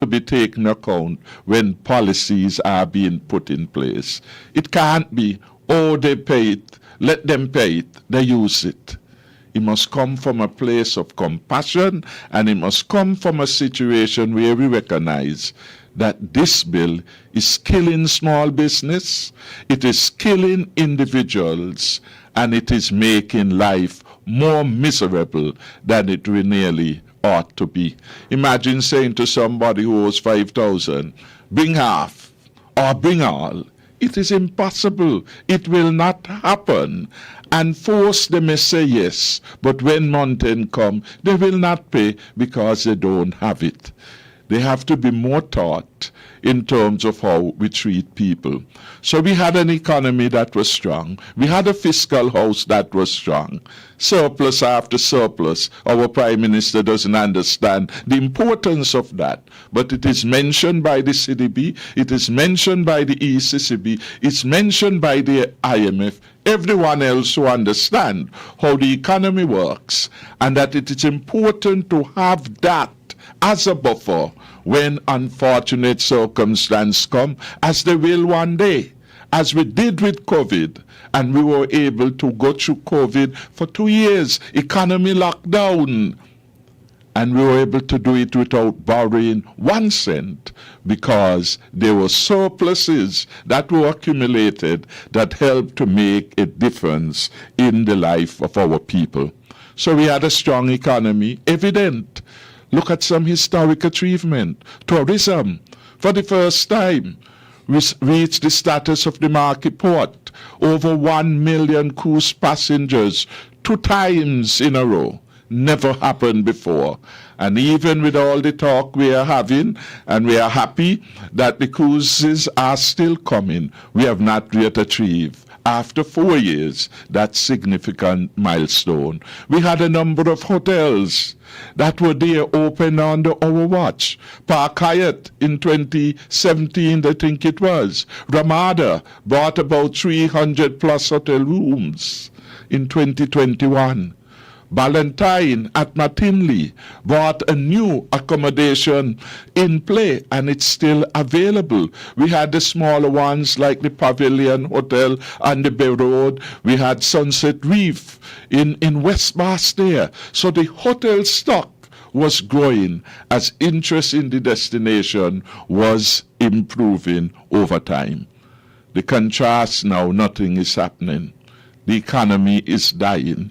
to be taken account when policies are being put in place. It can't be, oh, they pay it, let them pay it, they use it. It must come from a place of compassion, and it must come from a situation where we recognize that this bill is killing small business, it is killing individuals, and it is making life more miserable than it really ought to be. Imagine saying to somebody who owes 5,000, bring half or bring all. It is impossible. It will not happen. And force them to say yes, but when month end come, they will not pay because they don't have it. They have to be more taught in terms of how we treat people. So we had an economy that was strong. We had a fiscal house that was strong. Surplus after surplus. Our Prime Minister doesn't understand the importance of that. But it is mentioned by the CDB, it is mentioned by the ECCB, it's mentioned by the IMF, everyone else who understand how the economy works, and that it is important to have that as a buffer when unfortunate circumstances come, as they will one day, as we did with COVID, and we were able to go through COVID for 2 years, economy lockdown, and we were able to do it without borrowing 1 cent because there were surpluses that were accumulated that helped to make a difference in the life of our people. So we had a strong economy, evident. Look at some historic achievement. Tourism, for the first time, reached the status of the market port. Over 1 million cruise passengers 2 times in a row. Never happened before. And even with all the talk we are having, and we are happy that the cruises are still coming, we have not yet achieved, after 4 years, that significant milestone. We had a number of hotels that were there open under our watch. Park Hyatt in 2017, I think it was. Ramada bought about 300 plus hotel rooms in 2021. Ballantyne at McKinley bought a new accommodation in play, and it's still available. We had the smaller ones like the Pavilion Hotel on the Bay Road. We had Sunset Reef in West Bastia. So the hotel stock was growing as interest in the destination was improving over time. The contrast now, nothing is happening. The economy is dying.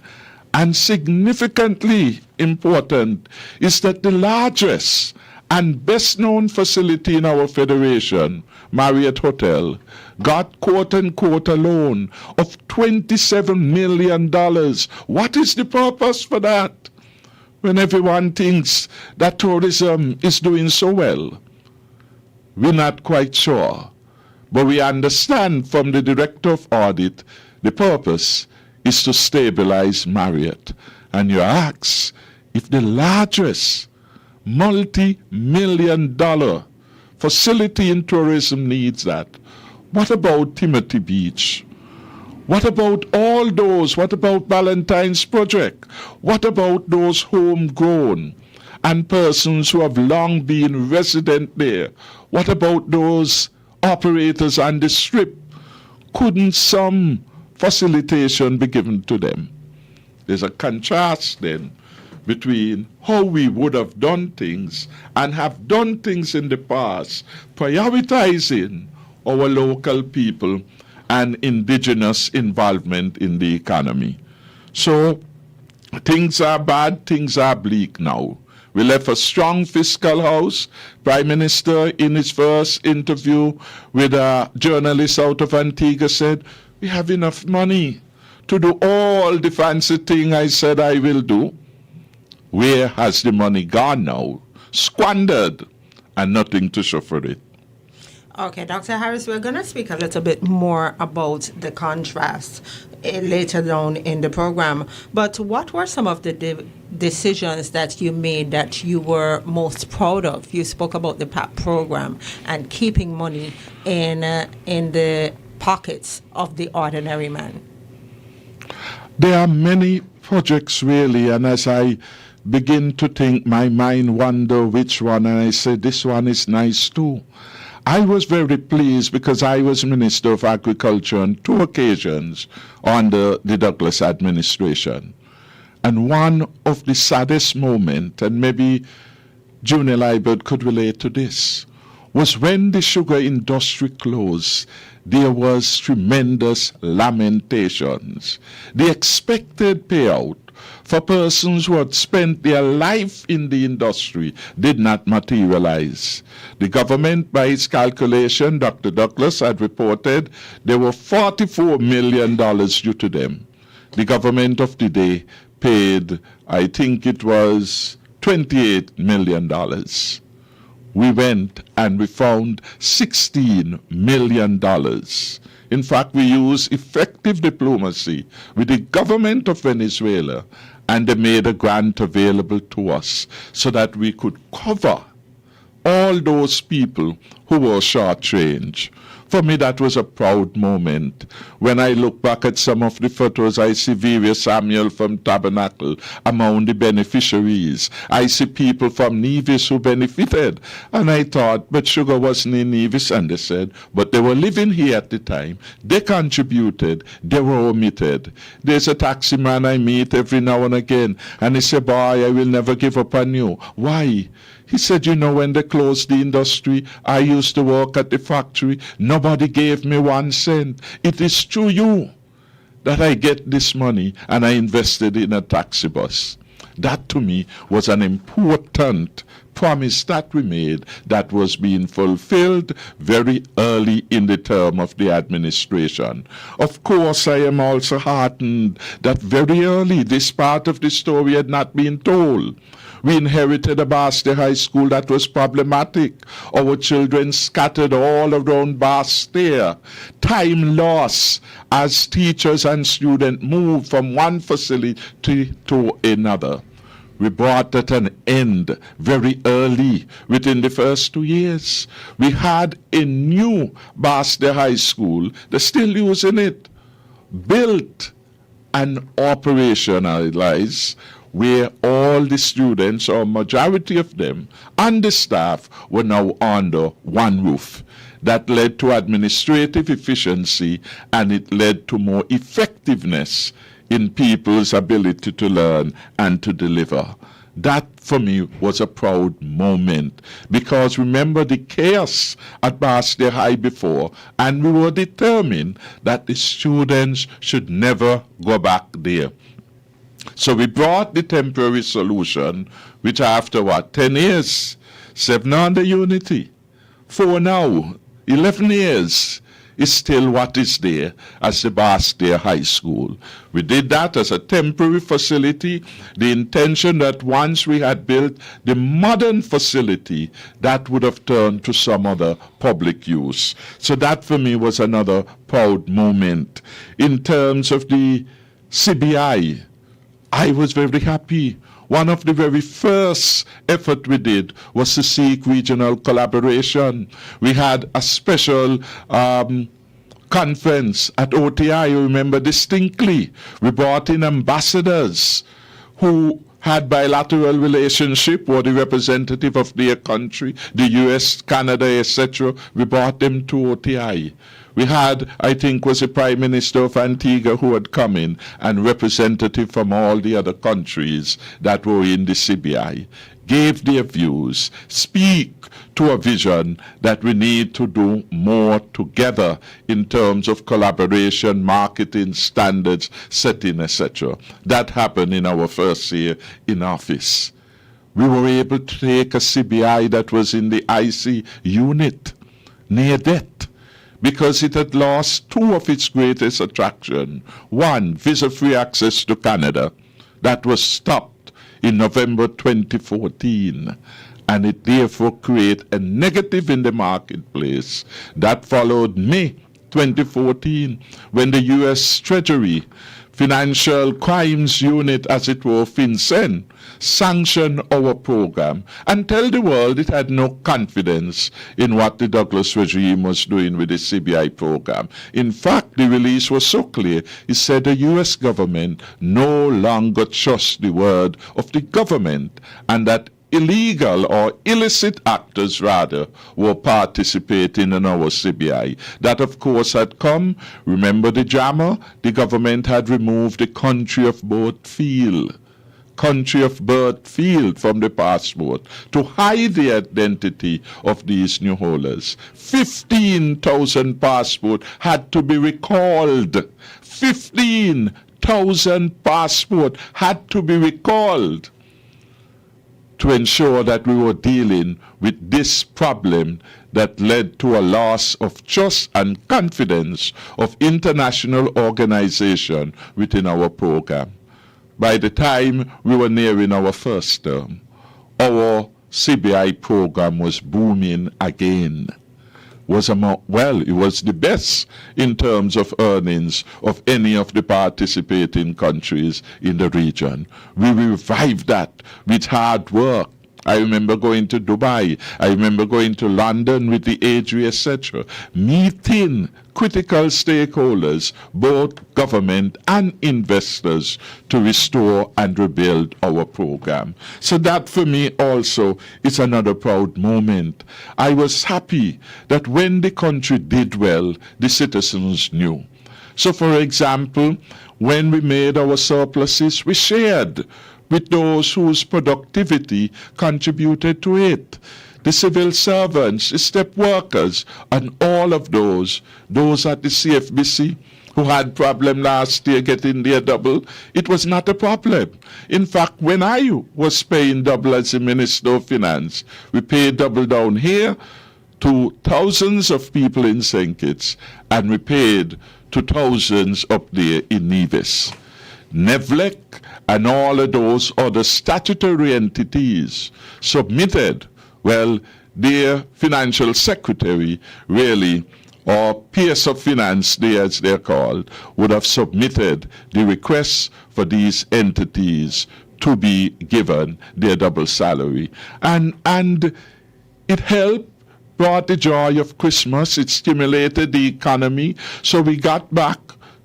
And significantly important is that the largest and best-known facility in our federation, Marriott Hotel, got quote-unquote a loan of $27 million. What is the purpose for that? When everyone thinks that tourism is doing so well, we're not quite sure. But we understand from the Director of Audit the purpose is to stabilize Marriott. And you ask, if the largest multi-million-dollar facility in tourism needs that, what about Timothy Beach? What about all those? What about Ballantyne's project? What about those homegrown and persons who have long been resident there? What about those operators on the Strip? Couldn't some facilitation be given to them? There's a contrast then between how we would have done things and have done things in the past, prioritizing our local people and indigenous involvement in the economy. So things are bad, things are bleak now. We left a strong fiscal house. Prime Minister, in his first interview with a journalist out of Antigua, said, we have enough money to do all the fancy thing I said I will do. Where has the money gone now? Squandered, and nothing to show for it. Okay, Dr. Harris, we're going to speak a little bit more about the contrast later down in the program. But what were some of the decisions that you made that you were most proud of? You spoke about the PAP program and keeping money in the pockets of the ordinary man. There are many projects really, and as I begin to think, my mind wonder which one, and I said, this one is nice too. I was very pleased because I was Minister of Agriculture on 2 occasions under the Douglas administration. And one of the saddest moments, and maybe Junior Liebert could relate to this, was when the sugar industry closed. There was tremendous lamentations. The expected payout for persons who had spent their life in the industry did not materialize. The government, by its calculation, Dr. Douglas had reported there were $44 million due to them. The government of the day paid, I think it was $28 million. We went and we found $16 million. In fact, we used effective diplomacy with the government of Venezuela, and they made a grant available to us so that we could cover all those people who were shortchanged. For me, that was a proud moment. When I look back at some of the photos, I see Viria Samuel from Tabernacle among the beneficiaries. I see people from Nevis who benefited. And I thought, but sugar wasn't in Nevis. And they said, but they were living here at the time. They contributed. They were omitted. There's a taxi man I meet every now and again. And he said, boy, I will never give up on you. Why? He said, you know, when they closed the industry, I used to work at the factory. Nobody gave me 1 cent. It is through you that I get this money, and I invested in a taxi bus. That to me was an important promise that we made that was being fulfilled very early in the term of the administration. Of course, I am also heartened that very early this part of the story had not been told. We inherited a Basté High School that was problematic. Our children scattered all around Basté. Time lost as teachers and students moved from one facility to another. We brought at an end very early, within the first 2 years. We had a new Basté High School, they're still using it, built and operationalized, where all the students, or majority of them, and the staff were now under one roof. That led to administrative efficiency, and it led to more effectiveness in people's ability to learn and to deliver. That, for me, was a proud moment, because remember the chaos at Basté High before, and we were determined that the students should never go back there. So we brought the temporary solution, which after 10 years, 7 under unity, 4 now, 11 years, is still what is there as the Basté High School. We did that as a temporary facility, the intention that once we had built the modern facility, that would have turned to some other public use. So that for me was another proud moment. In terms of the CBI, I was very happy. One of the very first effort we did was to seek regional collaboration. We had a special conference at OTI, I remember distinctly. We brought in ambassadors who had bilateral relationship, were the representative of their country, the US, Canada, etc. We brought them to OTI. We had, I think, was the Prime Minister of Antigua who had come in, and representative from all the other countries that were in the CBI, gave their views, speak to a vision that we need to do more together in terms of collaboration, marketing, standards, setting, etc. That happened in our first year in office. We were able to take a CBI that was in the IC unit, near death, because it had lost 2 of its greatest attractions. One, visa-free access to Canada. That was stopped in November 2014, and it therefore created a negative in the marketplace. That followed May 2014, when the U.S. Treasury Financial Crimes Unit, as it were, FinCEN, sanction our program and tell the world it had no confidence in what the Douglas regime was doing with the CBI program. In fact, the release was so clear, it said the U.S. government no longer trusts the word of the government and that illegal or illicit actors rather were participating in our CBI. That of course had come, remember the drama? The government had removed the country of birth field from the passport to hide the identity of these new holders. 15,000 passports had to be recalled. 15,000 passports had to be recalled to ensure that we were dealing with this problem that led to a loss of trust and confidence of international organization within our program. By the time we were nearing our first term, our CBI program was booming again. It was the best in terms of earnings of any of the participating countries in the region. We revived that with hard work. I remember going to Dubai. I remember going to London with the AGRI, etc., meeting critical stakeholders, both government and investors, to restore and rebuild our program. So that for me also is another proud moment. I was happy that when the country did well, the citizens knew. So for example, when we made our surpluses, we shared with those whose productivity contributed to it. The civil servants, the step workers, and all of those at the CFBC who had problem last year getting their double, it was not a problem. In fact, when I was paying double as the Minister of Finance, we paid double down here to thousands of people in St. Kitts, and we paid to thousands up there in Nevis. NEVLEC and all of those other statutory entities submitted, well, their financial secretary really, or PS of Finance, as they're called, would have submitted the requests for these entities to be given their double salary. And it helped, brought the joy of Christmas, it stimulated the economy, so we got back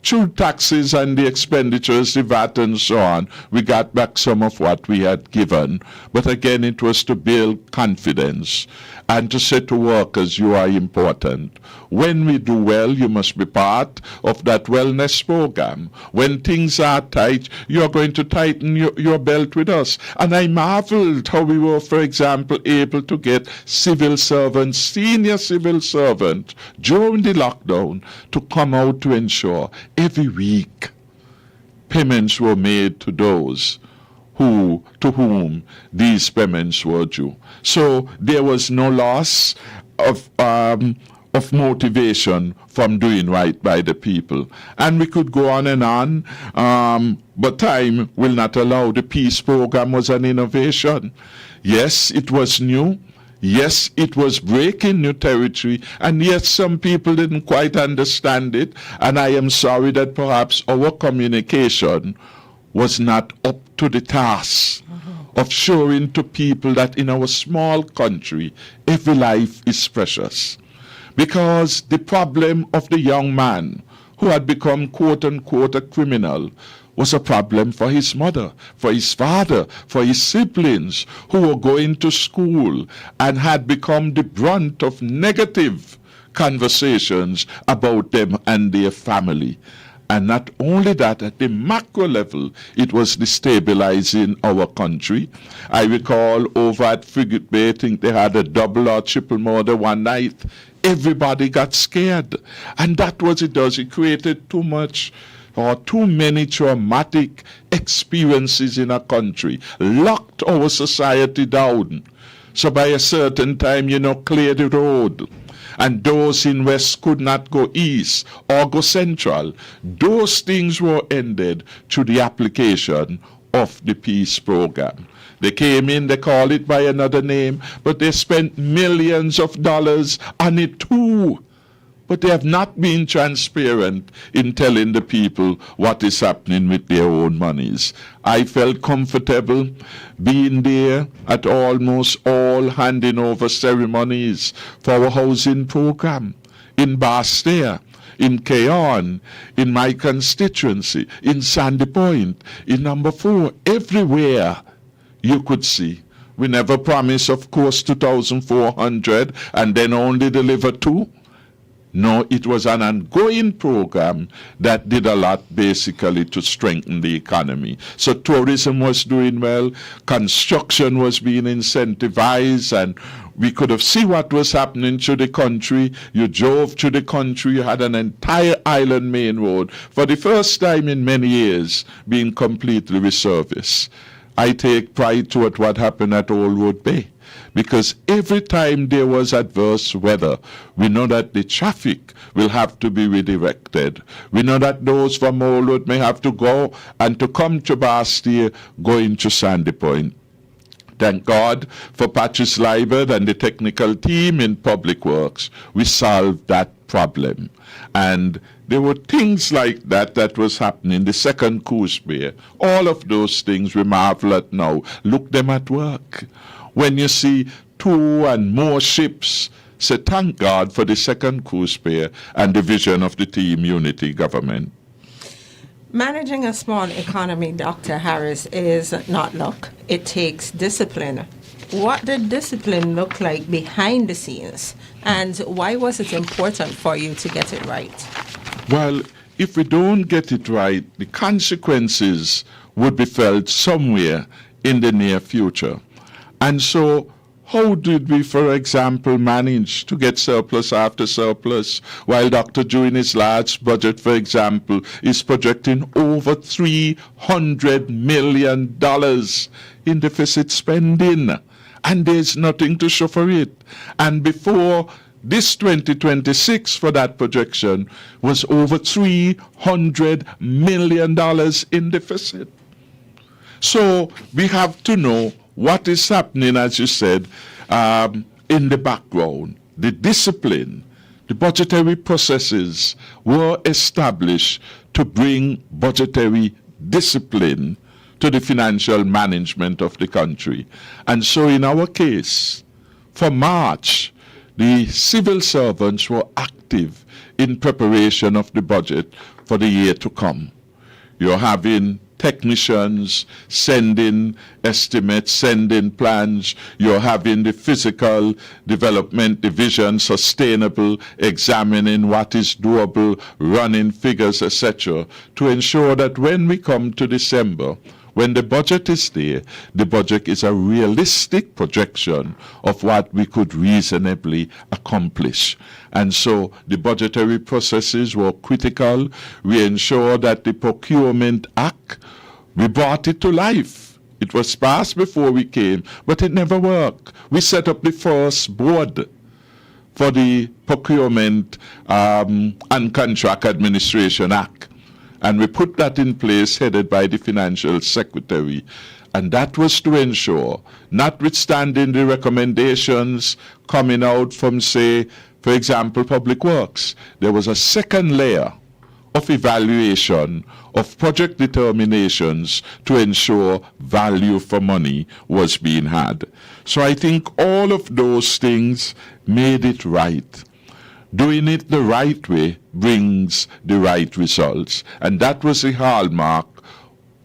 through taxes and the expenditures, the VAT and so on, we got back some of what we had given. But again, it was to build confidence and to say to workers, you are important. When we do well, you must be part of that wellness program. When things are tight, you're going to tighten your belt with us. And I marveled how we were, for example, able to get civil servants, senior civil servants, during the lockdown to come out to ensure every week payments were made to those to whom these payments were due. So there was no loss of motivation from doing right by the people. And we could go on and on, but time will not allow. The peace program was an innovation. Yes, it was new. Yes, it was breaking new territory, and yes, some people didn't quite understand it, and I am sorry that perhaps our communication was not up to the task of showing to people that in our small country, every life is precious. Because the problem of the young man who had become quote-unquote a criminal was a problem for his mother, for his father, for his siblings who were going to school and had become the brunt of negative conversations about them and their family. And not only that, at the macro level, it was destabilizing our country. I recall over at Frigate Bay, I think they had a double or triple murder one night. Everybody got scared. And that was it does. It created too much or too many traumatic experiences in a country, locked our society down. So by a certain time, clear the road. And those in West could not go east or go central. Those things were ended through the application of the peace program. They came in, they call it by another name, but they spent millions of dollars on it too. but they have not been transparent in telling the people what is happening with their own monies. I felt comfortable being there at almost all handing over ceremonies for our housing program in Bastia, in Keon, in my constituency, in Sandy Point, in number 4, everywhere you could see. We never promised, of course, 2,400 and then only deliver 2. No, it was an ongoing program that did a lot basically to strengthen the economy. So tourism was doing well, construction was being incentivized, and we could have seen what was happening to the country. You drove to the country, you had an entire island main road for the first time in many years being completely resurfaced. I take pride to what happened at Old Road Bay, because every time there was adverse weather, we know that the traffic will have to be redirected. We know that those from Old Road may have to go and to come to Bastia going to Sandy Point. Thank God for Patrice Liebert and the technical team in Public Works. We solved that problem. And there were things like that that was happening. The second cruise pier, all of those things we marvel at now. Look them at work. When you see 2 and more ships, say thank God for the second cruise pier and the vision of the team unity government. Managing a small economy, Dr. Harris, is not luck. It takes discipline. What did discipline look like behind the scenes? And why was it important for you to get it right? Well, if we don't get it right, the consequences would be felt somewhere in the near future. And so, how did we, for example, manage to get surplus after surplus, while Dr. Drew in his large budget, for example, is projecting over $300 million in deficit spending, and there's nothing to show for it. And before this 2026 for that projection was over $300 million in deficit. So we have to know what is happening, as you said, in the background. The discipline, the budgetary processes were established to bring budgetary discipline to the financial management of the country. And so in our case, for March, the civil servants were active in preparation of the budget for the year to come. You're having technicians sending estimates, sending plans. You're having the physical development division, sustainable, examining what is doable, running figures, etc., to ensure that when we come to December, when the budget is there, the budget is a realistic projection of what we could reasonably accomplish. And so the budgetary processes were critical. We ensured that the Procurement Act, we brought it to life. It was passed before we came, but it never worked. We set up the first board for the Procurement and Contract Administration Act. And we put that in place, headed by the Financial Secretary. And that was to ensure, notwithstanding the recommendations coming out from, say, for example, Public Works, there was a second layer of evaluation of project determinations to ensure value for money was being had. So I think all of those things made it right. Doing it the right way brings the right results. And that was the hallmark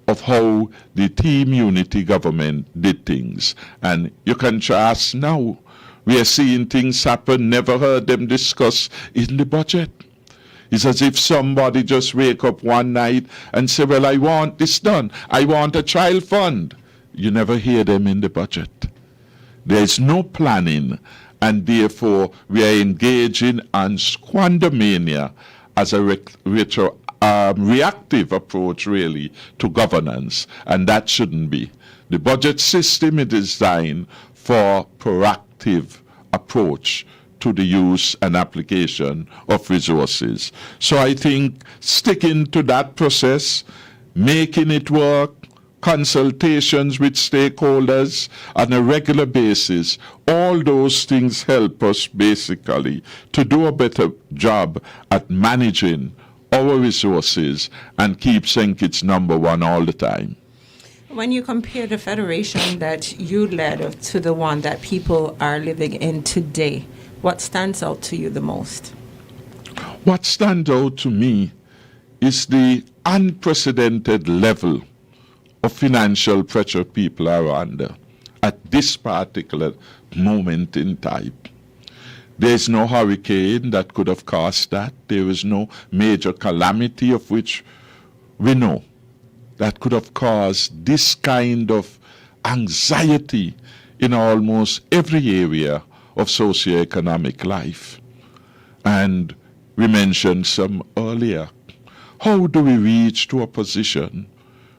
of how the team unity government did things. And you contrast now. We are seeing things happen, never heard them discussed in the budget. It's as if somebody just wake up one night and say, well, I want this done. I want a child fund. You never hear them in the budget. There is no planning. And therefore, we are engaging on squandermania as a reactive approach, really, to governance. And that shouldn't be. The budget system is designed for proactive approach to the use and application of resources. So I think sticking to that process, making it work, consultations with stakeholders on a regular basis. All those things help us basically to do a better job at managing our resources and keep St. Kitts number one all the time. When you compare the federation that you led to the one that people are living in today, what stands out to you the most? What stands out to me is the unprecedented level of financial pressure people are under at this particular moment in time. There is no hurricane that could have caused that. There is no major calamity of which we know that could have caused this kind of anxiety in almost every area of socioeconomic life. And we mentioned some earlier. How do we reach to a position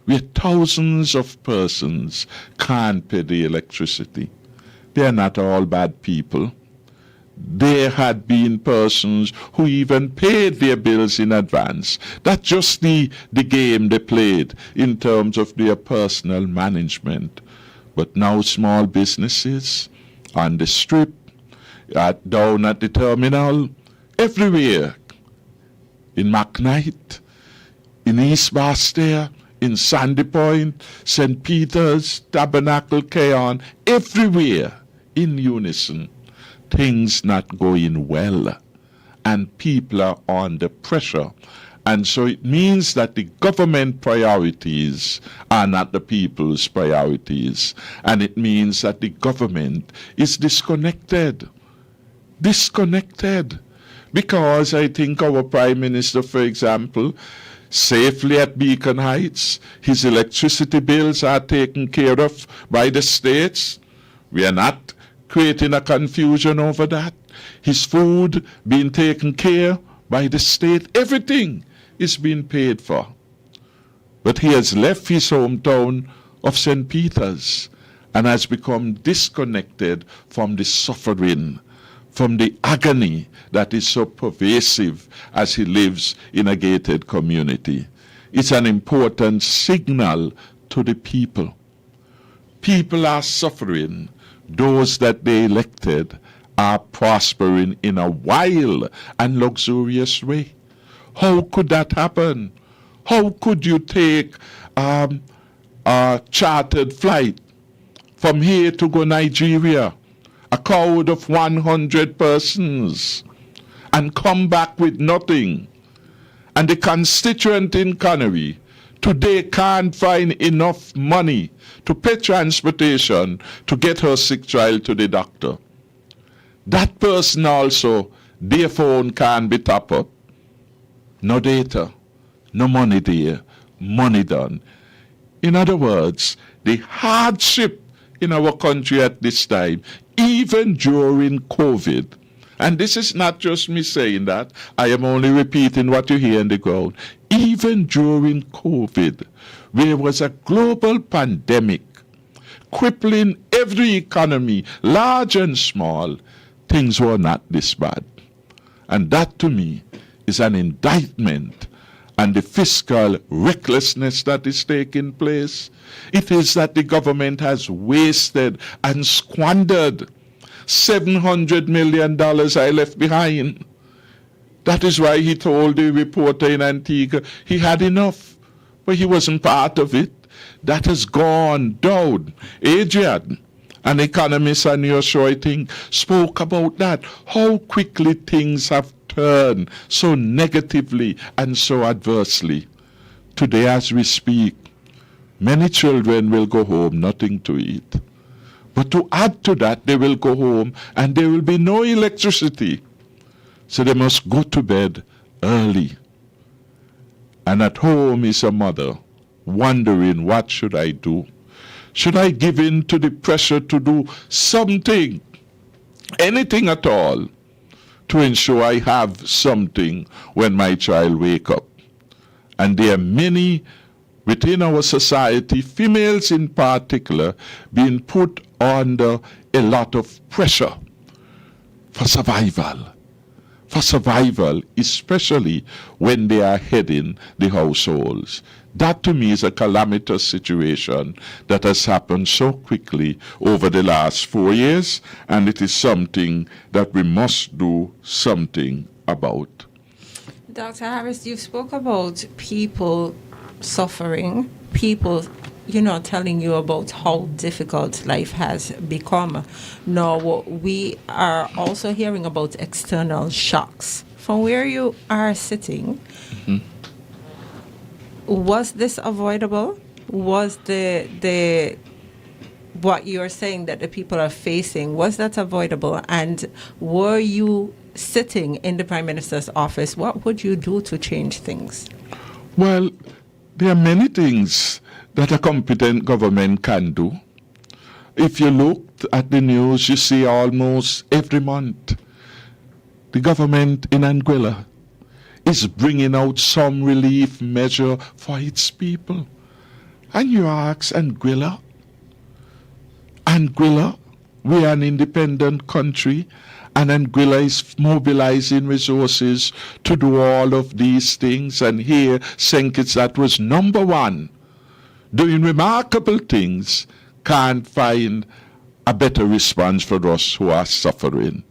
where thousands of persons can't pay the electricity? They are not all bad people. There had been persons who even paid their bills in advance. That's just the game they played in terms of their personal management. But now small businesses on the strip, down at the terminal, everywhere, in McKnight, in East Bastia, in Sandy Point, St. Peter's, Tabernacle, Keon, everywhere in unison, things not going well, and people are under pressure. And so it means that the government priorities are not the people's priorities. And it means that the government is disconnected. Because I think our Prime Minister, for example, safely at Beacon Heights, his electricity bills are taken care of by the states. We are not creating a confusion over that. His food being taken care by the state. Everything is being paid for. But he has left his hometown of St. Peter's and has become disconnected from the suffering, from the agony that is so pervasive as he lives in a gated community. It's an important signal to the people. People are suffering. Those that they elected are prospering in a wild and luxurious way. How could that happen? How could you take a chartered flight from here to go Nigeria, a crowd of 100 persons, and come back with nothing? And the constituent in Connery today can't find enough money to pay transportation to get her sick child to the doctor. That person also, their phone can't be tapped up. No data, no money there, money done. In other words, the hardship in our country at this time, even during COVID, and this is not just me saying that, I am only repeating what you hear on the ground. Even during COVID, there was a global pandemic crippling every economy, large and small, things were not this bad. And that to me is an indictment on the fiscal recklessness that is taking place. It is that the government has wasted and squandered $700 million I left behind. That is why he told the reporter in Antigua he had enough, but he wasn't part of it. That has gone down. Adrian, an economist on your show, I think, spoke about that, how quickly things have turned so negatively and so adversely. Today as we speak, many children will go home nothing to eat. But to add to that, they will go home and there will be no electricity. So they must go to bed early. And at home is a mother wondering, what should I do? Should I give in to the pressure to do something, anything at all, to ensure I have something when my child wake up? And there are many within our society, females in particular, being put under a lot of pressure for survival, for survival, especially when they are heading the households. That to me is a calamitous situation that has happened so quickly over the last 4 years, and it is something that we must do something about. Dr. Harris, you spoke about people suffering, people, telling you about how difficult life has become. Now, we are also hearing about external shocks. From where you are sitting, was this avoidable? Was the what you're saying that the people are facing, was that avoidable? And were you sitting in the Prime Minister's office, what would you do to change things? Well, there are many things that a competent government can do. If you look at the news, you see almost every month the government in Anguilla is bringing out some relief measure for its people. And you ask Anguilla, we are an independent country, and Anguilla is mobilizing resources to do all of these things. And here, St. Kitts, that was number one, doing remarkable things, can't find a better response for us who are suffering.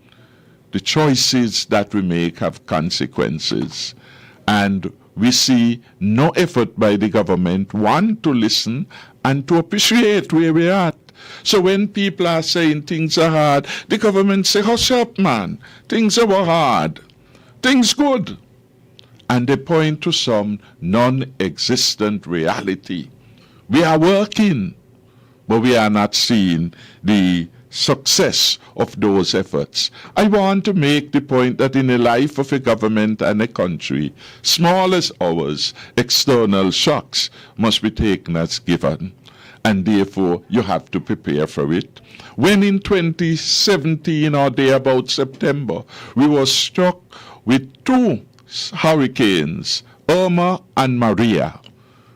The choices that we make have consequences. And we see no effort by the government, one, to listen and to appreciate where we are at. So when people are saying things are hard, the government say, hush up, man. Things are hard. Things good. And they point to some non-existent reality. We are working, but we are not seeing the success of those efforts. I want to make the point that in the life of a government and a country, small as ours, external shocks must be taken as given, and therefore you have to prepare for it. When in 2017 or there about September, we were struck with 2 hurricanes, Irma and Maria,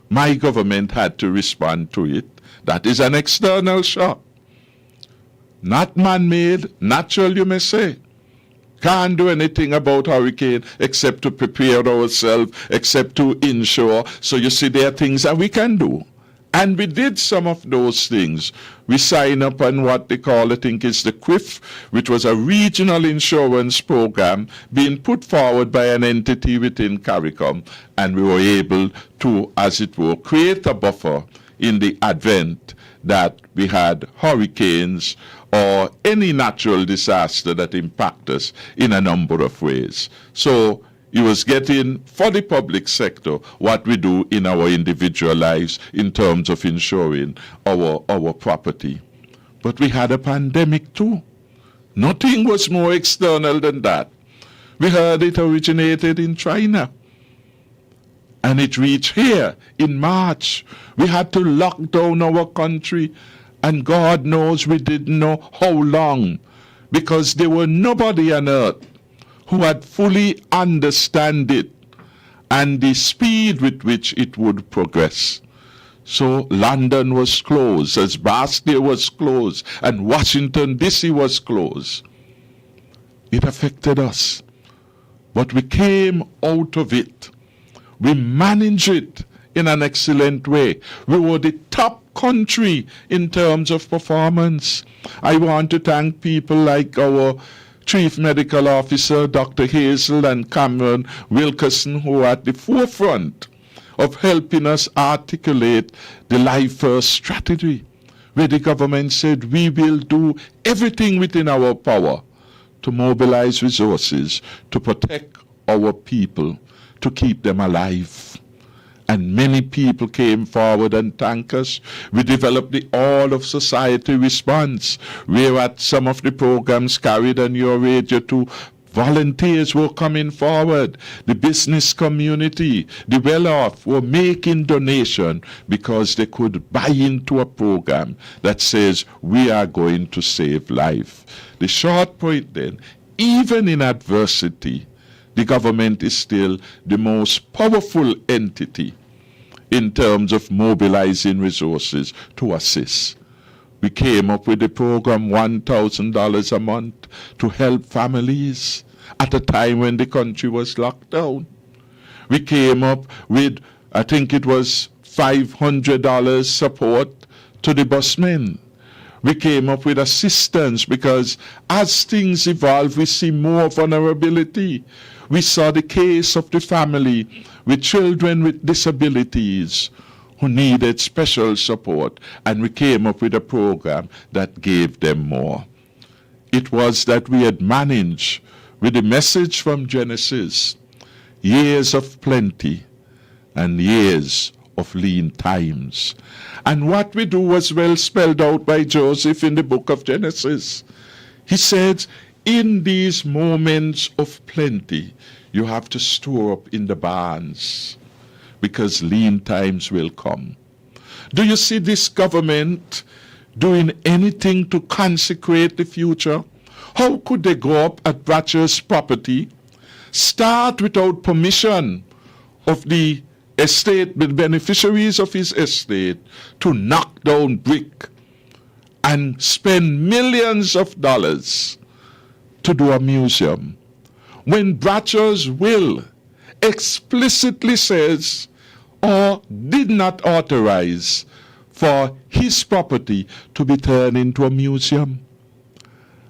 my government had to respond to it. That is an external shock. Not man-made, natural you may say. Can't do anything about hurricane except to prepare ourselves, except to insure. So you see, there are things that we can do. And we did some of those things. We signed up on what they call, I think it's the QIF, which was a regional insurance program being put forward by an entity within CARICOM. And we were able to, as it were, create a buffer in the advent that we had hurricanes or any natural disaster that impact us in a number of ways. So it was getting, for the public sector, what we do in our individual lives in terms of insuring our property. But we had a pandemic too. Nothing was more external than that. We heard it originated in China. And it reached here in March. We had to lock down our country, and God knows we didn't know how long, because there were nobody on earth who had fully understand it and the speed with which it would progress. So London was closed, as Bastille was closed, and Washington DC was closed. It affected us, but we came out of it. We managed it in an excellent way. We were the top country in terms of performance. I want to thank people like our Chief Medical Officer, Dr. Hazel and Cameron Wilkerson, who are at the forefront of helping us articulate the Life First strategy, where the government said we will do everything within our power to mobilize resources to protect our people, to keep them alive. And many people came forward and thanked us. We developed the All of Society response, where at some of the programs carried on your radio too, volunteers were coming forward. The business community, the well-off were making donation because they could buy into a program that says we are going to save life. The short point then, even in adversity, the government is still the most powerful entity in terms of mobilizing resources to assist. We came up with the program $1,000 a month to help families. at a time when the country was locked down. We came up with, I think it was $500 support to the busmen. We came up with assistance because as things evolve, we see more vulnerability. We saw the case of the family with children with disabilities who needed special support, and we came up with a program that gave them more. It was that we had managed with the message from Genesis, years of plenty and years of lean times. And what we do was well spelled out by Joseph in the book of Genesis. He said, in these moments of plenty, you have to store up in the barns because lean times will come. Do you see this government doing anything to consecrate the future? How could they go up at Bratcher's property, start without permission of the estate, the beneficiaries of his estate, to knock down brick and spend millions of dollars to do a museum, when Bratcher's will explicitly says or did not authorize for his property to be turned into a museum?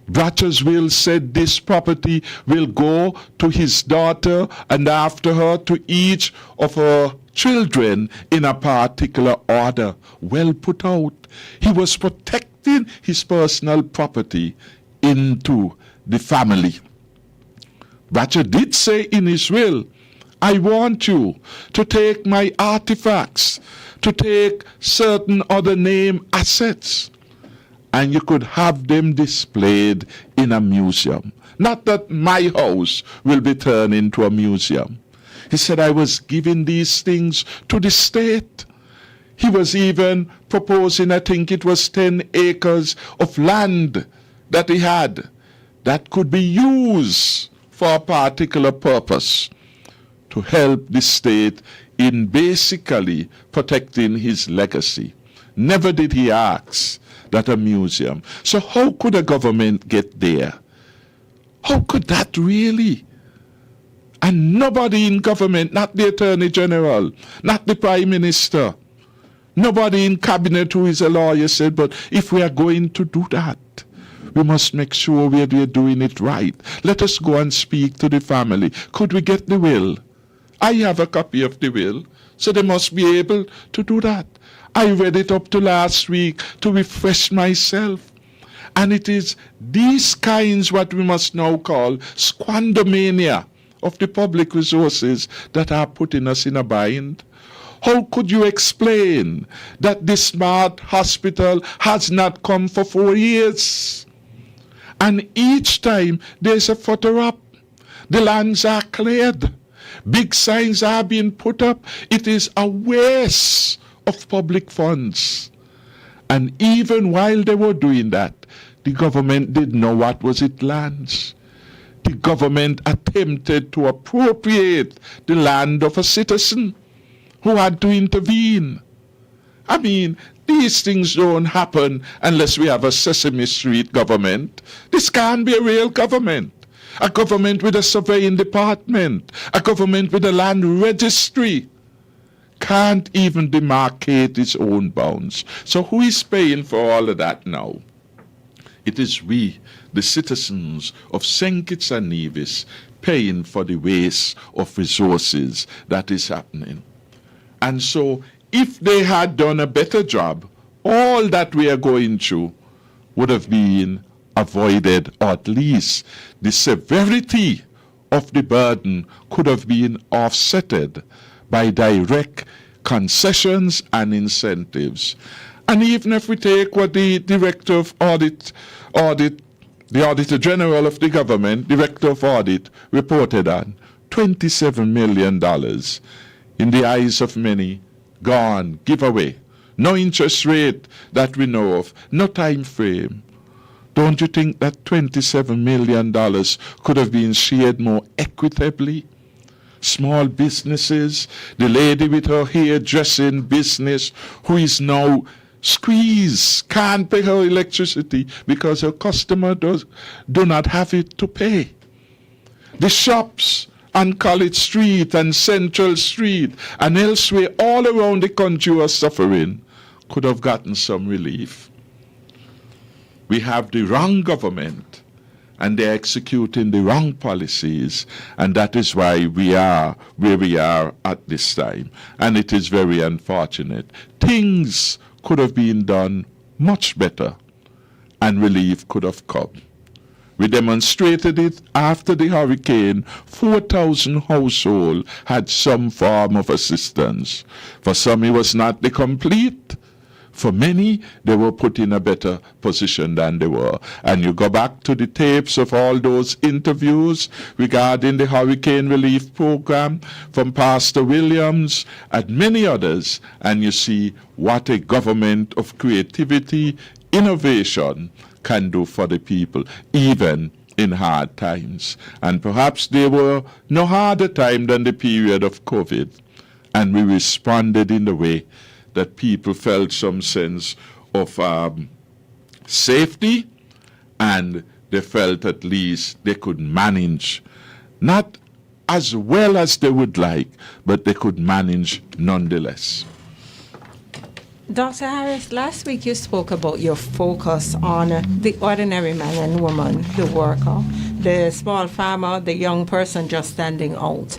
Bratcher's will said this property will go to his daughter and after her to each of her children in a particular order. Well put out. He was protecting his personal property into the family. Bratcher did say in his will, I want you to take my artifacts, to take certain other name assets, and you could have them displayed in a museum. Not that my house will be turned into a museum. He said, I was giving these things to the state. He was even proposing, I think it was 10 acres of land that he had that could be used for a particular purpose to help the state in basically protecting his legacy. Never did he ask that a museum. So how could a government get there? How could that really? And nobody in government, not the Attorney General, not the Prime Minister, nobody in cabinet who is a lawyer said, but if we are going to do that, we must make sure we are doing it right. Let us go and speak to the family. Could we get the will? I have a copy of the will, so they must be able to do that. I read it up to last week to refresh myself. And it is these kinds, what we must now call squandermania of the public resources, that are putting us in a bind. How could you explain that the smart hospital has not come for 4 years? And each time there's a photo up, the lands are cleared, big signs are being put up. It is a waste of public funds. And even while they were doing that, the government didn't know what was its lands. The government attempted to appropriate the land of a citizen who had to intervene. I mean, these things don't happen unless we have a Sesame Street government. This can't be a real government. A government with a surveying department, a government with a land registry, can't even demarcate its own bounds. So who is paying for all of that now? It is we, the citizens of St. Kitts and Nevis, paying for the waste of resources that is happening. And so if they had done a better job, all that we are going through would have been avoided, or at least the severity of the burden could have been offsetted by direct concessions and incentives. And even if we take what the Director of the Auditor General of the government, Director of Audit, reported on, $27 million in the eyes of many, gone, give away. No interest rate that we know of, no time frame. Don't you think that $27 million could have been shared more equitably? Small businesses, the lady with her hairdressing business who is now squeezed, can't pay her electricity because her customer do not have it to pay. The shops on College Street and Central Street and elsewhere all around the country were suffering could have gotten some relief. We have the wrong government and they're executing the wrong policies, and that is why we are where we are at this time. And it is very unfortunate. Things could have been done much better and relief could have come. We demonstrated it after the hurricane. 4,000 households had some form of assistance. For some, it was not the complete. For many, they were put in a better position than they were. And you go back to the tapes of all those interviews regarding the hurricane relief program from Pastor Williams and many others, and you see what a government of creativity, innovation can do for the people, even in hard times. And perhaps they were no harder time than the period of COVID. And we responded in the way that people felt some sense of safety, and they felt at least they could manage, not as well as they would like, but they could manage nonetheless. Dr. Harris, last week you spoke about your focus on the ordinary man and woman, the worker, the small farmer, the young person just standing out.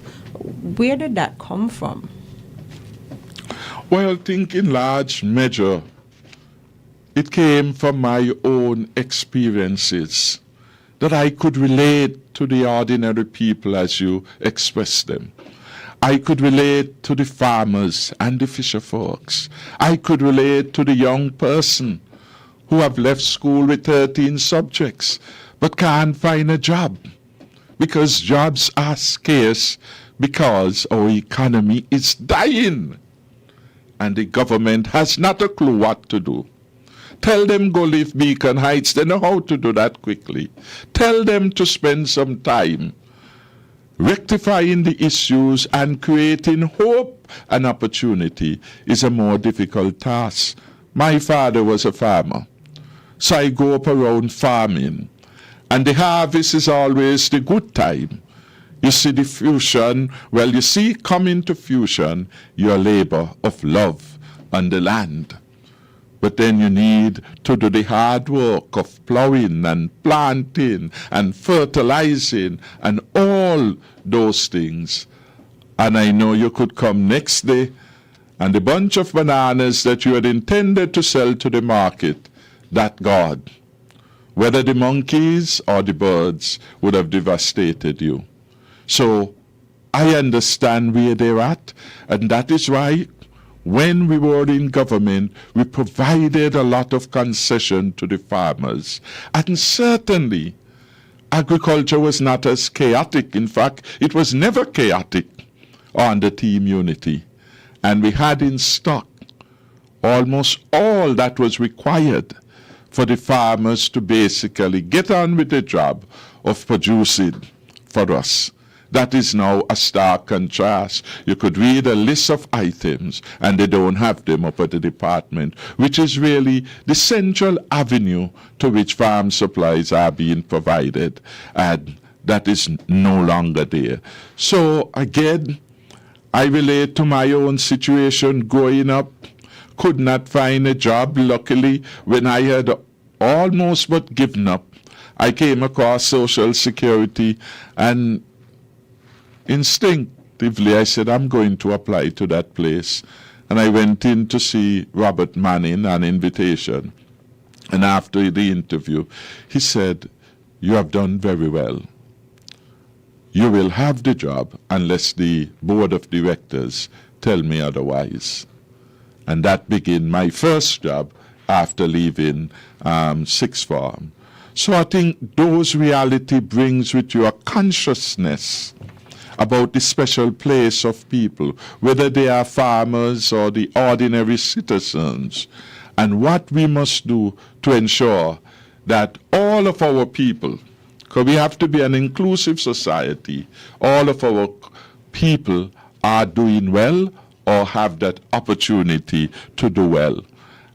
Where did that come from? Well, I think in large measure, it came from my own experiences, that I could relate to the ordinary people as you expressed them. I could relate to the farmers and the fisher folks. I could relate to the young person who have left school with 13 subjects but can't find a job because jobs are scarce because our economy is dying. And the government has not a clue what to do. Tell them go live Beacon Heights, they know how to do that quickly. Tell them to spend some time rectifying the issues and creating hope and opportunity is a more difficult task. My father was a farmer, so I grew up around farming. And the harvest is always the good time. You see the fusion, well, you see coming to fusion your labor of love on the land. But then you need to do the hard work of plowing and planting and fertilizing and all those things. And I know you could come next day and the bunch of bananas that you had intended to sell to the market, that God, whether the monkeys or the birds, would have devastated you. So I understand where they're at, and that is why when we were in government, we provided a lot of concession to the farmers. And certainly, agriculture was not as chaotic. In fact, it was never chaotic under Team Unity. And we had in stock almost all that was required for the farmers to basically get on with the job of producing for us. That is now a stark contrast. You could read a list of items and they don't have them up at the department, which is really the central avenue to which farm supplies are being provided. And that is no longer there. So again, I relate to my own situation growing up. Could not find a job. Luckily, when I had almost but given up, I came across Social Security, and instinctively I said, I'm going to apply to that place. And I went in to see Robert Manning on invitation. And after the interview, he said, you have done very well. You will have the job unless the board of directors tell me otherwise. And that began my first job after leaving sixth form. So I think those reality brings with you a consciousness about the special place of people, whether they are farmers or the ordinary citizens, and what we must do to ensure that all of our people, because we have to be an inclusive society, all of our people are doing well or have that opportunity to do well.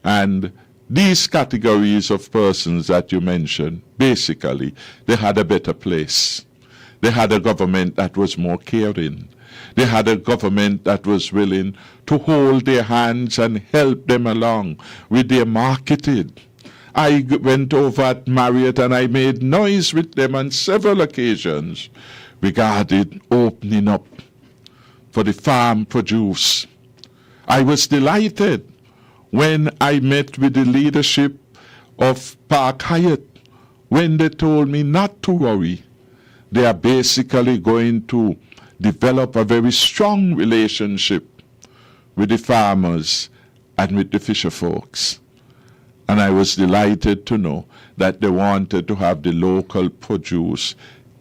And these categories of persons that you mentioned, basically, they had a better place. They had a government that was more caring. They had a government that was willing to hold their hands and help them along with their marketing. I went over at Marriott and I made noise with them on several occasions regarding opening up for the farm produce. I was delighted when I met with the leadership of Park Hyatt when they told me not to worry. They are basically going to develop a very strong relationship with the farmers and with the fisher folks. And I was delighted to know that they wanted to have the local produce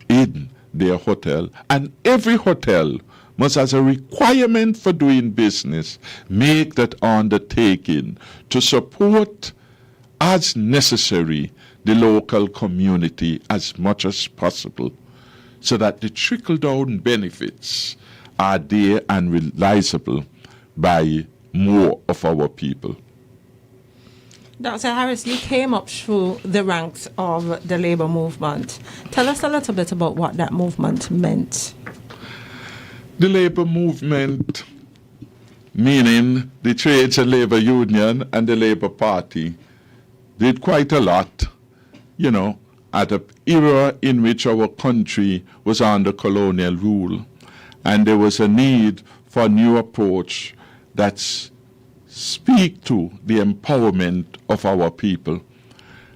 in their hotel. And every hotel must, as a requirement for doing business, make that undertaking to support as necessary the local community as much as possible, so that the trickle-down benefits are there and realizable by more of our people. Dr. Harris, you came up through the ranks of the labor movement. Tell us a little bit about what that movement meant. The labor movement, meaning the Trades and Labor Union and the Labor Party, did quite a lot, at an era in which our country was under colonial rule. And there was a need for a new approach that speak to the empowerment of our people.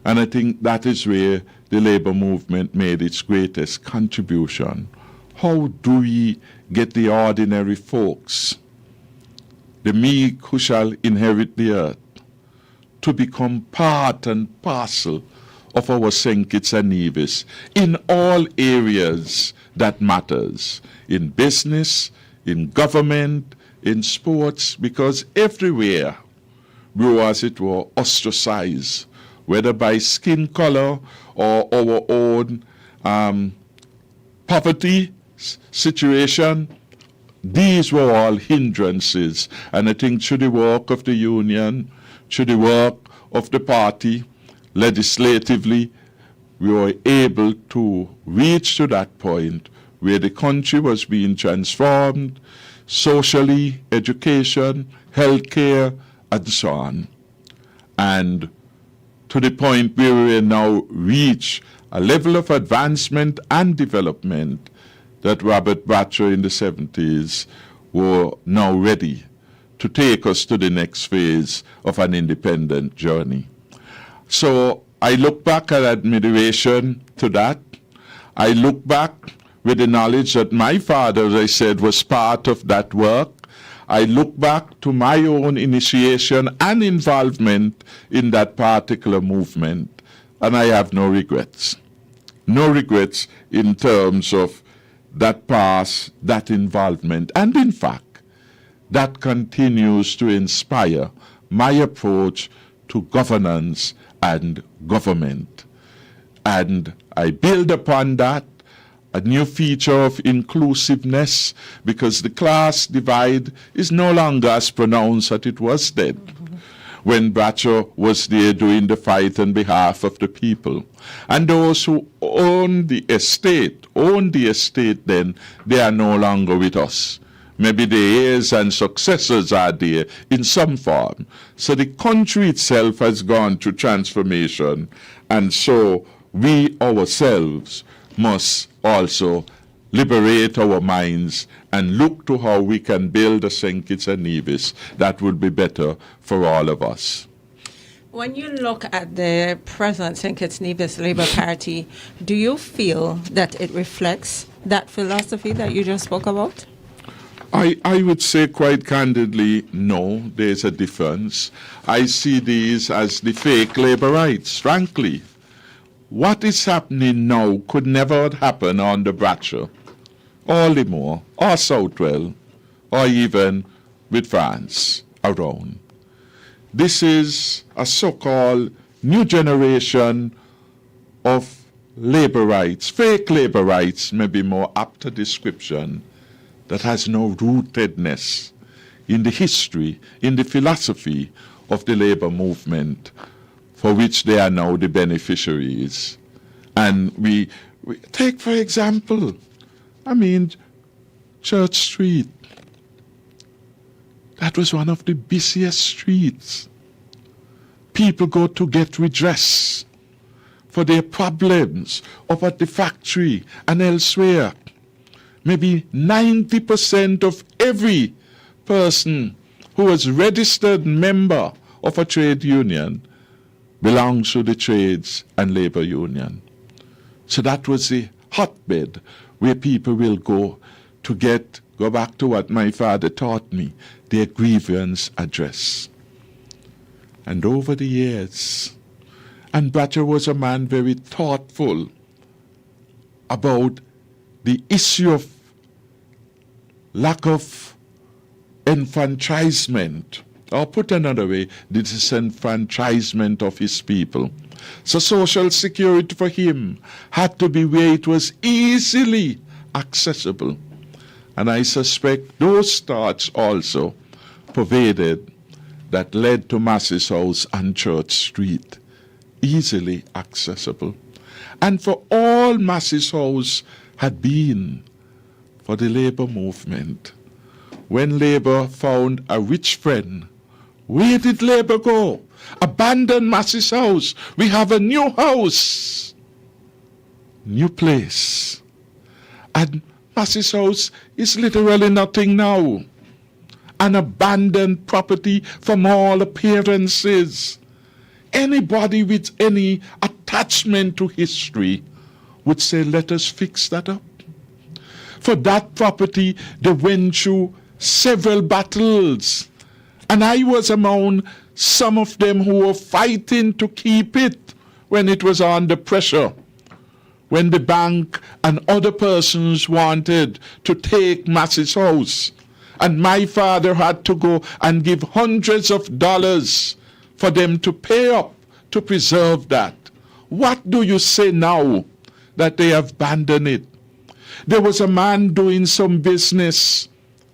And I think that is where the labor movement made its greatest contribution. How do we get the ordinary folks, the meek who shall inherit the earth, to become part and parcel of our St. Kitts and Nevis in all areas that matters, in business, in government, in sports, because everywhere we were, as it were, ostracized, whether by skin color or our own poverty situation. These were all hindrances, and I think through the work of the union, through the work of the party, legislatively, we were able to reach to that point where the country was being transformed socially, education, healthcare, and so on. And to the point where we now reach a level of advancement and development that Robert Bradshaw in the 70s were now ready to take us to the next phase of an independent journey. So I look back at admiration to that. I look back with the knowledge that my father, as I said, was part of that work. I look back to my own initiation and involvement in that particular movement, and I have no regrets. No regrets in terms of that past, that involvement. And in fact, that continues to inspire my approach to governance and government. And I build upon that a new feature of inclusiveness, because the class divide is no longer as pronounced as it was then, when Bradshaw was there doing the fight on behalf of the people. And those who own the estate then, they are no longer with us. Maybe the heirs and successors are there in some form. So the country itself has gone through transformation, and so we ourselves must also liberate our minds and look to how we can build a St. Kitts and Nevis that would be better for all of us. When you look at the present St. Kitts Nevis Labour Party, do you feel that it reflects that philosophy that you just spoke about? I would say quite candidly, no, there's a difference. I see these as the fake labor rights, frankly. What is happening now could never have happened under Bradshaw, or Limor, or Southwell, or even with France around. This is a so-called new generation of labor rights, fake labor rights, maybe more apt a description, that has no rootedness in the history, in the philosophy of the labor movement, for which they are now the beneficiaries. And we take, for example, I mean, Church Street. That was one of the busiest streets. People go to get redress for their problems up at the factory and elsewhere. Maybe 90% of every person who was registered member of a trade union belongs to the trades and labor union. So that was the hotbed where people will go back to what my father taught me, their grievance address. And over the years, and Bratcher was a man very thoughtful about the issue of lack of enfranchisement, or put another way, the disenfranchisement of his people. So social security for him had to be where it was easily accessible. And I suspect those thoughts also pervaded that led to Massey's House and Church Street, easily accessible. And for all Massey's House had been for the labor movement. When labor found a rich friend, where did labor go? Abandon Massey's House. We have a new house. New place. And Massey's House is literally nothing now. An abandoned property from all appearances. Anybody with any attachment to history would say, let us fix that up. For that property, they went through several battles. And I was among some of them who were fighting to keep it when it was under pressure. When the bank and other persons wanted to take Massey's House. And my father had to go and give hundreds of dollars for them to pay up to preserve that. What do you say now that they have abandoned it? There was a man doing some business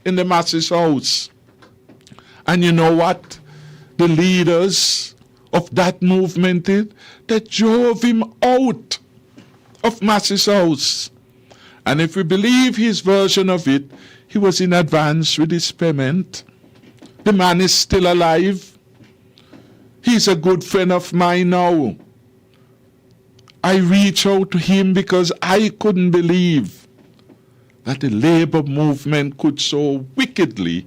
in the Massey's House. And you know what? The leaders of that movement did? They drove him out of Massey's House. And if we believe his version of it, he was in advance with his payment. The man is still alive. He's a good friend of mine now. I reached out to him because I couldn't believe that the labor movement could so wickedly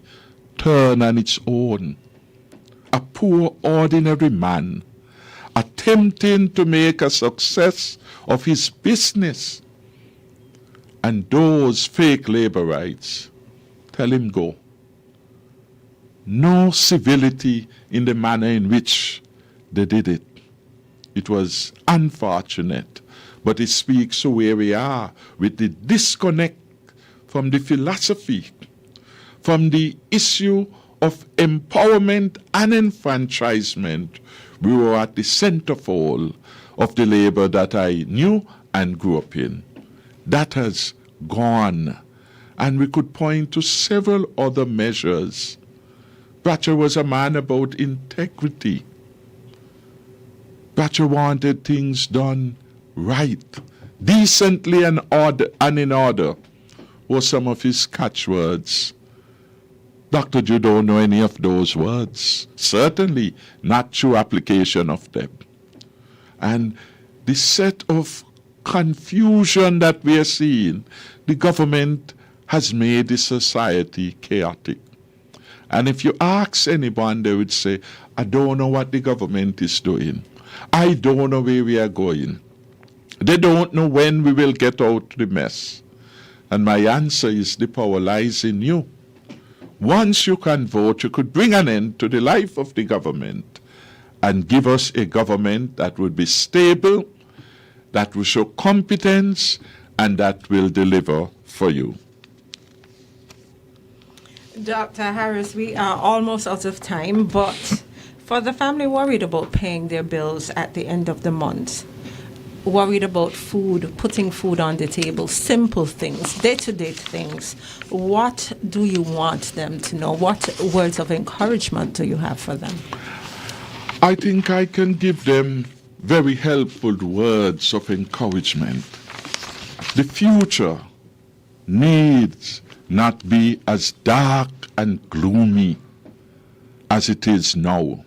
turn on its own. A poor ordinary man attempting to make a success of his business. And those fake labor rights tell him go. No civility in the manner in which they did it. It was unfortunate, but it speaks to where we are with the disconnect from the philosophy, from the issue of empowerment and enfranchisement. We were at the centerfold of the labor that I knew and grew up in. That has gone, and we could point to several other measures. Bratcher was a man about integrity. Bratcher wanted things done right, decently and in order, were some of his catchwords. Dr. You don't know any of those words. Certainly not true application of them. And the set of confusion that we are seeing, the government has made the society chaotic. And if you ask anyone, they would say, I don't know what the government is doing. I don't know where we are going. They don't know when we will get out of the mess. And my answer is, the power lies in you. Once you can vote, you could bring an end to the life of the government and give us a government that would be stable, that will show competence, and that will deliver for you. Dr. Harris, we are almost out of time, but for the family worried about paying their bills at the end of the month, worried about food, putting food on the table, simple things, day-to-day things, what do you want them to know? What words of encouragement do you have for them? I think I can give them very helpful words of encouragement. The future needs not be as dark and gloomy as it is now.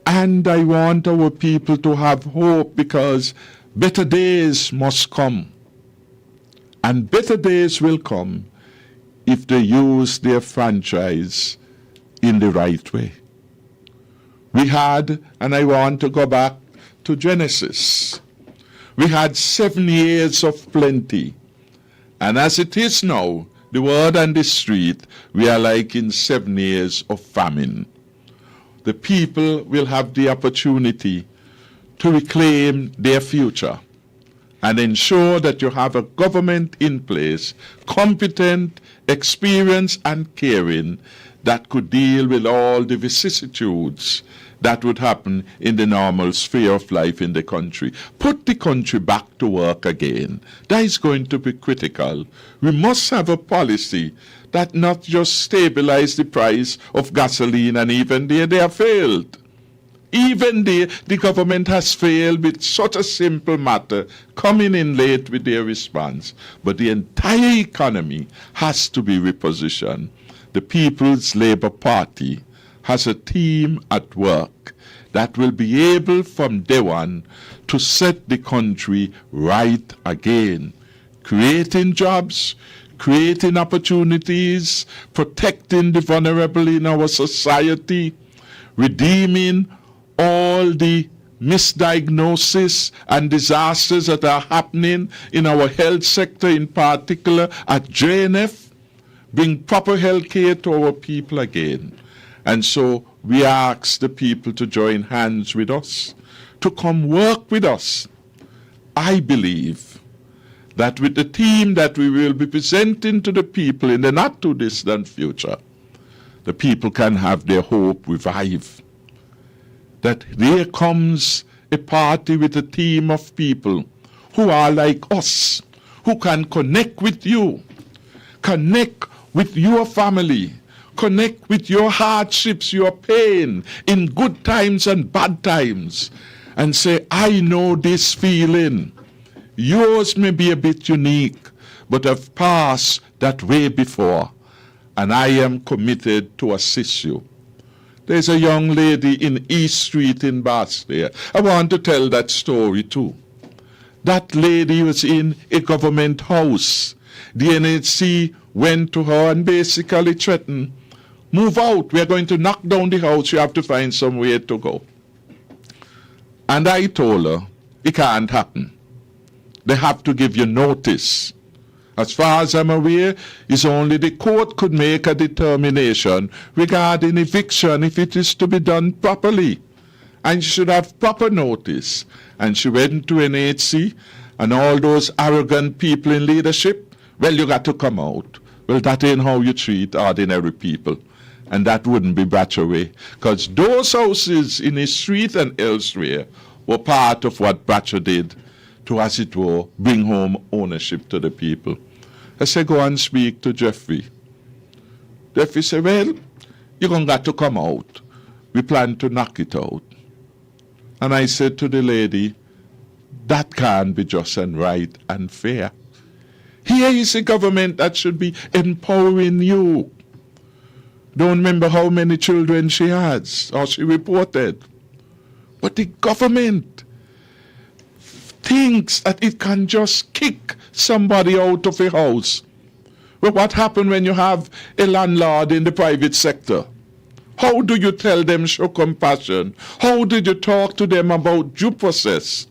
And I want our people to have hope, because better days must come. And better days will come if they use their franchise in the right way. We had, and I want to go back to Genesis, we had 7 years of plenty. And as it is now, the word on the street, we are like in 7 years of famine. The people will have the opportunity to reclaim their future and ensure that you have a government in place, competent, experienced, and caring, that could deal with all the vicissitudes that would happen in the normal sphere of life in the country. Put the country back to work again. That is going to be critical. We must have a policy that not just stabilize the price of gasoline, and even there they have failed. Even there, the government has failed with such a simple matter, coming in late with their response. But the entire economy has to be repositioned. The People's Labour Party has a team at work that will be able from day one to set the country right again, creating jobs, creating opportunities, protecting the vulnerable in our society, redeeming all the misdiagnosis and disasters that are happening in our health sector, in particular at JNF, bring proper health care to our people again. And so we ask the people to join hands with us, to come work with us. I believe that with the team that we will be presenting to the people in the not too distant future, the people can have their hope revived. That there comes a party with a team of people who are like us, who can connect with you, connect with your family, connect with your hardships, your pain, in good times and bad times, and say, I know this feeling. Yours may be a bit unique, but I've passed that way before, and I am committed to assist you. There's a young lady in East Street in Bath there. I want to tell that story too. That lady was in a government house. The NHC went to her and basically threatened, move out, we're going to knock down the house, you have to find somewhere to go. And I told her, it can't happen. They have to give you notice. As far as I'm aware, it's only the court could make a determination regarding eviction if it is to be done properly. And you should have proper notice. And she went to NHC, and all those arrogant people in leadership, well, you got to come out. Well, that ain't how you treat ordinary people. And that wouldn't be Bratchaway, because those houses in his street and elsewhere were part of what Bratcher did to, as it were, bring home ownership to the people. I said, go and speak to Jeffrey. Jeffrey said, well, you're going to have to come out. We plan to knock it out. And I said to the lady, that can't be just and right and fair. Here is a government that should be empowering you. Don't remember how many children she has, or she reported. But the government thinks that it can just kick somebody out of a house. But what happens when you have a landlord in the private sector? How do you tell them show compassion? How did you talk to them about due process?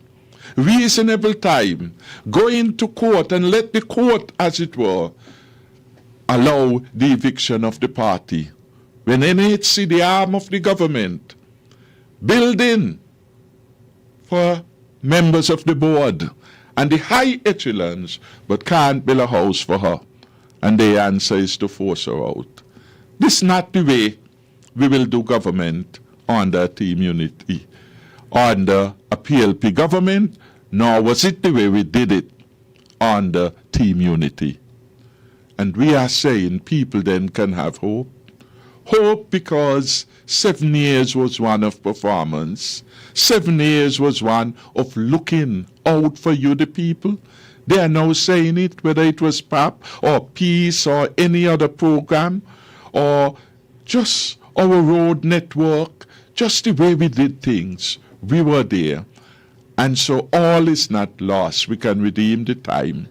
Reasonable time. Go into court and let the court, as it were, allow the eviction of the party. When NHC, the arm of the government, build in for members of the board and the high echelons, but can't build a house for her. And the answer is to force her out. This is not the way we will do government under Team Unity, under a PLP government, nor was it the way we did it under Team Unity. And we are saying people then can have hope. Hope because 7 years was one of performance. 7 years was one of looking out for you, the people. They are now saying it, whether it was PAP or Peace or any other program or just our road network, just the way we did things. We were there. And so all is not lost. We can redeem the time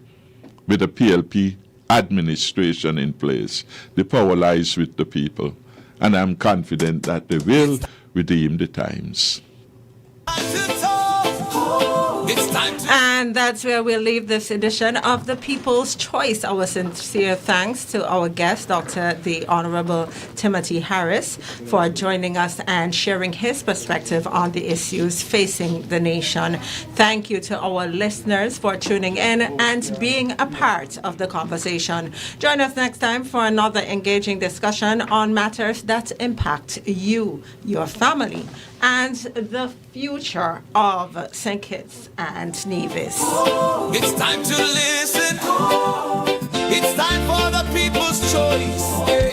with the PLP administration in place. The power lies with the people. And I'm confident that they will redeem the times. And that's where we'll leave this edition of The People's Choice. Our sincere thanks to our guest, Dr. the Honorable Timothy Harris, for joining us and sharing his perspective on the issues facing the nation. Thank you to our listeners for tuning in and being a part of the conversation. Join us next time for another engaging discussion on matters that impact you, your family, and the future of St. Kitts and Nevis. It's time to listen. It's time for the people's choice.